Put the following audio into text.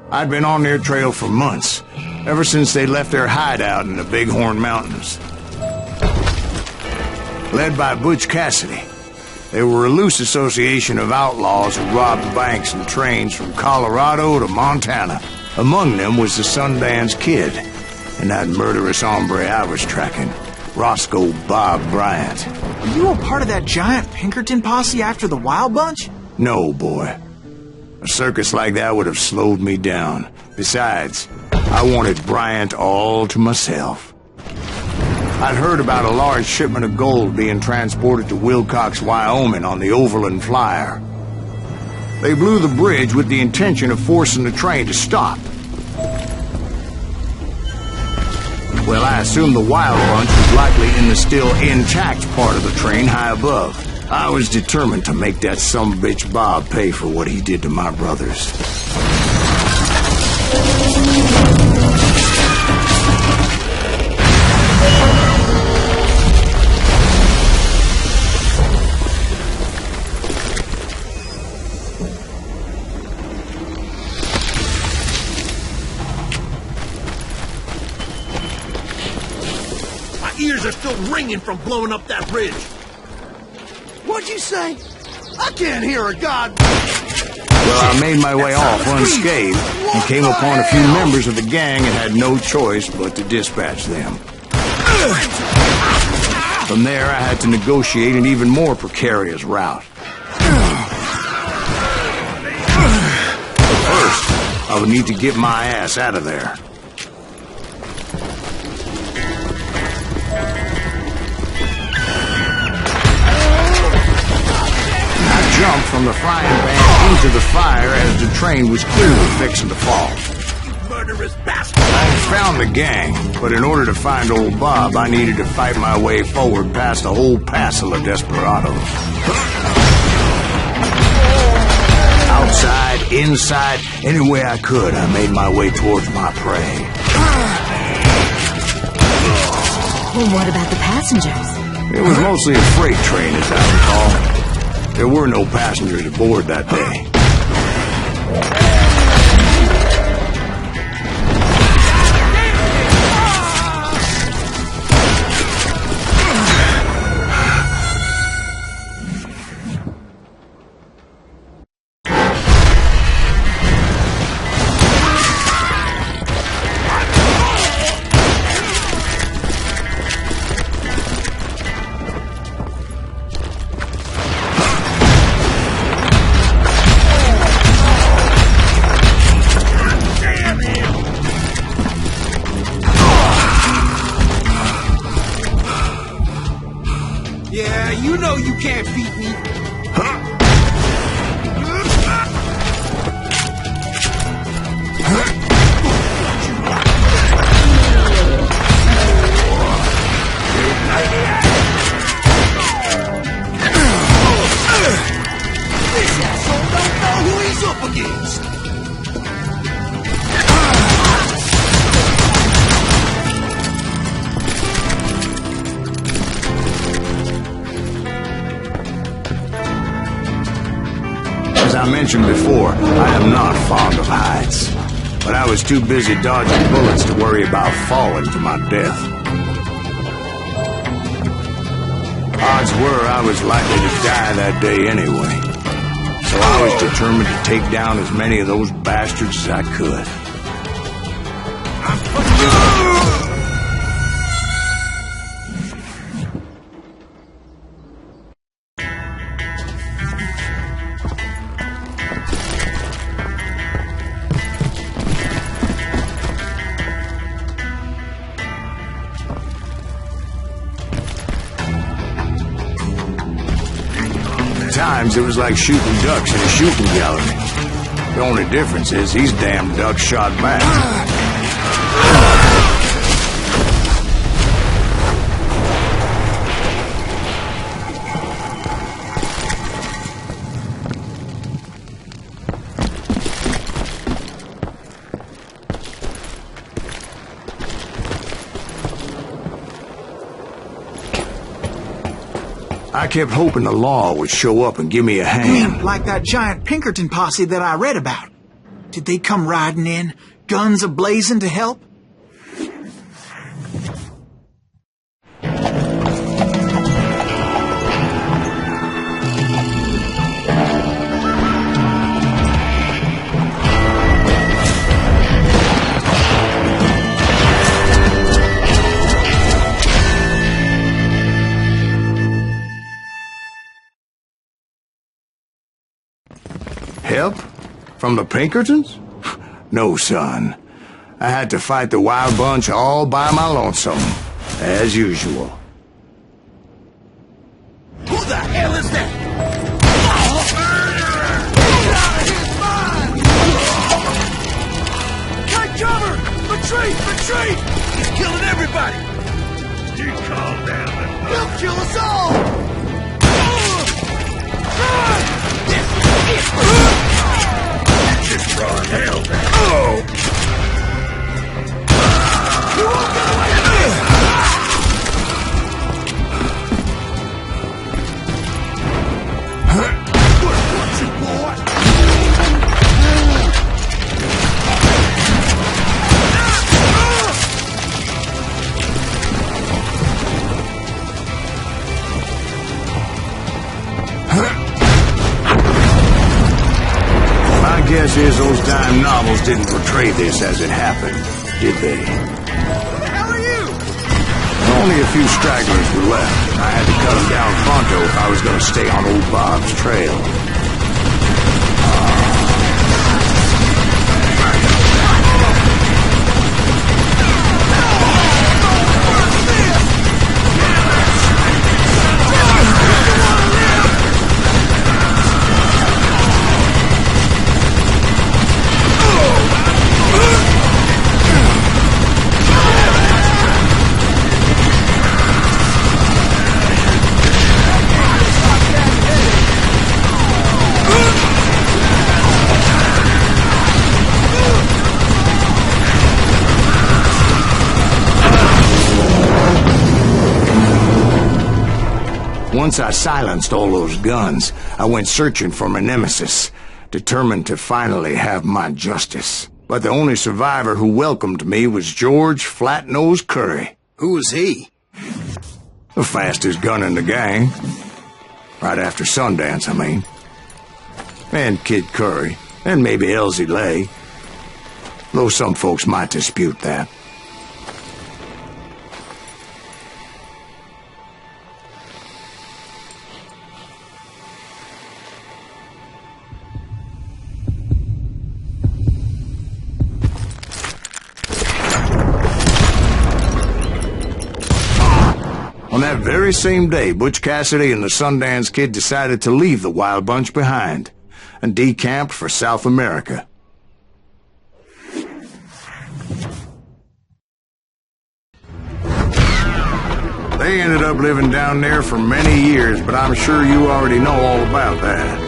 I'd been on their trail for months, ever since they left their hideout in the Bighorn Mountains. Led by Butch Cassidy, they were a loose association of outlaws who robbed banks and trains from Colorado to Montana. Among them was the Sundance Kid, and that murderous hombre I was tracking, Roscoe Bob Bryant. Were you a part of that giant Pinkerton posse after the Wild Bunch? No, boy. A circus like that would have slowed me down. Besides, I wanted Bryant all to myself. I'd heard about a large shipment of gold being transported to Wilcox, Wyoming on the Overland Flyer. They blew the bridge with the intention of forcing the train to stop. Well, I assumed the Wild Bunch was likely in the still intact part of the train high above. I was determined to make that sumbitch Bob pay for what he did to my brothers. My ears are still ringing from blowing up that bridge. What'd you say? I can't hear a god. Well, I made my way off unscathed and came upon a few members of the gang and had no choice but to dispatch them. From there, I had to negotiate an even more precarious route. But first, I would need to get my ass out of there. Jumped from the frying pan into the fire as the train was clearly fixing to fall. You murderous bastard! I had found the gang, but in order to find old Bob, I needed to fight my way forward past a whole passel of desperados. Outside, inside, any way I could, I made my way towards my prey. Well, what about the passengers? It was mostly a freight train, as I recall. There were no passengers aboard that day. Yeah, you know you can't beat me. This asshole don't know who he's up against. As I mentioned before, I am not fond of heights, but I was too busy dodging bullets to worry about falling to my death. Odds were I was likely to die that day anyway, so I was determined to take down as many of those bastards as I could. Times it was like shooting ducks in a shooting gallery. The only difference is these damn ducks shot back. I kept hoping the law would show up and give me a hand. Like that giant Pinkerton posse that I read about. Did they come riding in, guns a-blazing to help? Help? From the Pinkertons? No, son. I had to fight the Wild Bunch all by my lonesome, as usual. Who the hell is that? Take cover! Retreat! Retreat! He's killing everybody! You calm down and He'll kill us all! just drawing hell back. Oh! You won't get away from me! What you, boy? My guess is those dime novels didn't portray this as it happened, did they? Who the hell are you? Only a few stragglers were left. I had to cut them down pronto if I was going to stay on old Bob's trail. Once I silenced all those guns, I went searching for my nemesis, determined to finally have my justice. But the only survivor who welcomed me was George Flat-Nose Curry. Who was he? The fastest gun in the gang. Right after Sundance, I mean. And Kid Curry, and maybe Elsie Lay. Though some folks might dispute that. On that very same day, Butch Cassidy and the Sundance Kid decided to leave the Wild Bunch behind and decamped for South America. They ended up living down there for many years, but I'm sure you already know all about that.